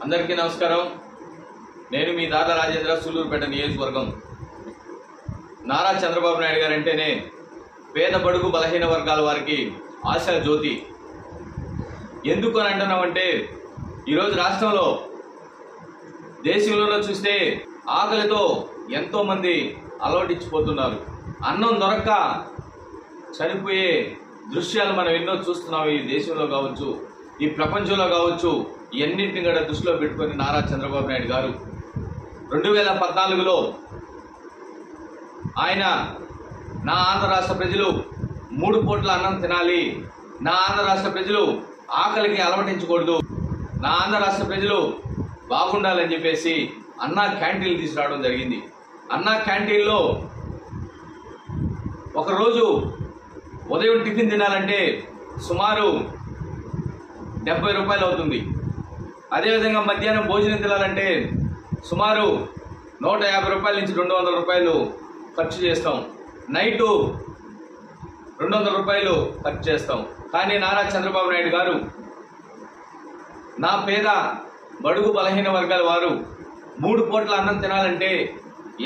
అందరికీ నమస్కారం। నేను మీ దాదా రాజేంద్ర, సూలూరుపేట నియోజకవర్గం। నారా చంద్రబాబు నాయుడు గారు అంటేనే పేద బడుగు బలహీన వర్గాల వారికి ఆశా జ్యోతి। ఎందుకు అని అంటున్నామంటే ఈరోజు రాష్ట్రంలో దేశంలో చూస్తే ఆకలితో ఎంతో మంది అలవటించిపోతున్నారు। అన్నం దొరక్క చనిపోయే దృశ్యాలు మనం ఎన్నో చూస్తున్నాం। ఈ దేశంలో కావచ్చు, ఈ ప్రపంచంలో కావచ్చు, ఇవన్నింటిని కూడా దృష్టిలో పెట్టుకొని నారా చంద్రబాబు నాయుడు గారు 2014లో ఆయన నా ఆంధ్ర రాష్ట్ర ప్రజలు 3 పూట్ల అన్నం తినాలి, నా ఆంధ్ర రాష్ట్ర ప్రజలు ఆకలికి అలవటించకూడదు, నా ఆంధ్ర రాష్ట్ర ప్రజలు బాగుండాలని చెప్పేసి అన్నా క్యాంటీన్లు తీసుకురావడం జరిగింది। అన్నా క్యాంటీన్లో ఒకరోజు ఉదయం టిఫిన్ తినాలంటే సుమారు 70 రూపాయలు అవుతుంది। అదేవిధంగా మధ్యాహ్నం భోజనం తినాలంటే సుమారు 150 రూపాయల నుంచి 200 రూపాయలు ఖర్చు చేస్తాం, నైటు 200 రూపాయలు ఖర్చు చేస్తాం। కానీ నారా చంద్రబాబు నాయుడు గారు నా పేద బడుగు బలహీన వర్గాల వారు 3 పూట్ల అన్నం తినాలంటే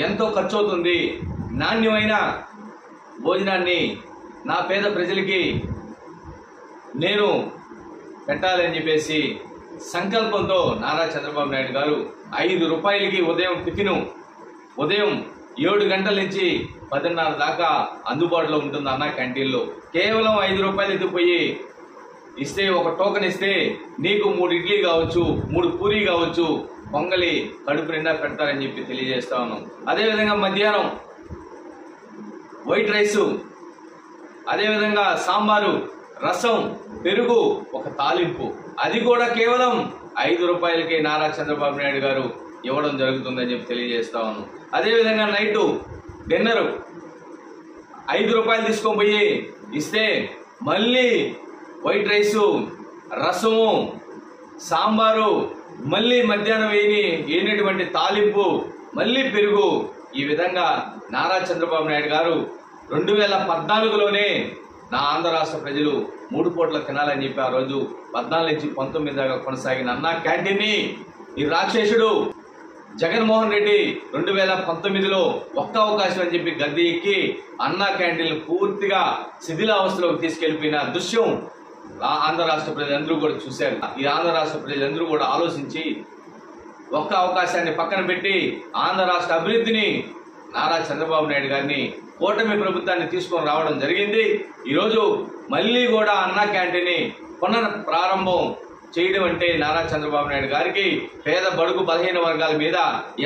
ఎంతో ఖర్చు అవుతుంది, నాణ్యమైన భోజనాన్ని నా పేద ప్రజలకి నేను పెట్టాలని చెప్పేసి సంకల్పంతో నారా చంద్రబాబు నాయుడు గారు 5 రూపాయలకి ఉదయం టిఫిను ఉదయం 7 గంటల నుంచి 10:30 దాకా అందుబాటులో ఉంటుంది అన్నా క్యాంటీన్లో। కేవలం 5 రూపాయలు ఎత్తిపోయి ఇస్తే, ఒక టోకెన్ ఇస్తే నీకు 3 ఇడ్లీ కావచ్చు, 3 పూరీ కావచ్చు, పొంగలి కడుపు నిండా పెడతారని చెప్పి తెలియజేస్తా ఉన్నాం। అదేవిధంగా మధ్యాహ్నం వైట్ రైసు, అదేవిధంగా సాంబారు, రసం, పెరుగు, ఒక తాలింపు, అది కూడా కేవలం 5 రూపాయలకి నారా చంద్రబాబు నాయుడు గారు ఇవ్వడం జరుగుతుందని చెప్పి తెలియజేస్తా ఉన్నాం। అదేవిధంగా నైటు డిన్నరు 5 రూపాయలు తీసుకొని పోయి ఇస్తే మళ్ళీ వైట్ రైసు, రసము, సాంబారు, మళ్ళీ మధ్యాహ్నం వేయనటువంటి తాలింపు, మళ్ళీ పెరుగు, ఈ విధంగా నారా చంద్రబాబు నాయుడు గారు 2014లోనే నా ఆంధ్ర రాష్ట్ర ప్రజలు 3 పూట్ల తినాలని చెప్పి ఆ రోజు 14 నుంచి 19 దాకా కొనసాగిన అన్నా క్యాంటీన్ని ఈ రాక్షసుడు జగన్మోహన్ రెడ్డి 2019లో ఒక్క అవకాశం అని చెప్పి గద్దె ఎక్కి అన్నా క్యాంటీన్లు పూర్తిగా శిథిలావస్థలోకి తీసుకెళ్లిపోయిన దృశ్యం ఆంధ్ర రాష్ట్ర ప్రజలందరూ కూడా చూశారు। ఈ ఆంధ్ర రాష్ట్ర ప్రజలందరూ కూడా ఆలోచించి ఒక్క అవకాశాన్ని పక్కన పెట్టి ఆంధ్ర రాష్ట్ర అభివృద్ధిని నారా చంద్రబాబు నాయుడు గారిని కూటమి ప్రభుత్వాన్ని తీసుకొని రావడం జరిగింది। ఈరోజు మళ్ళీ కూడా అన్నా క్యాంటీన్ని పునఃప్రారంభం చేయడం అంటే నారా చంద్రబాబు నాయుడు గారికి పేద బడుగు బలహీన వర్గాల మీద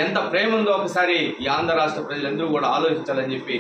ఎంత ప్రేమ ఉందో ఒకసారి ఈ ఆంధ్ర రాష్ట్ర ప్రజలందరూ కూడా ఆలోచించాలని చెప్పి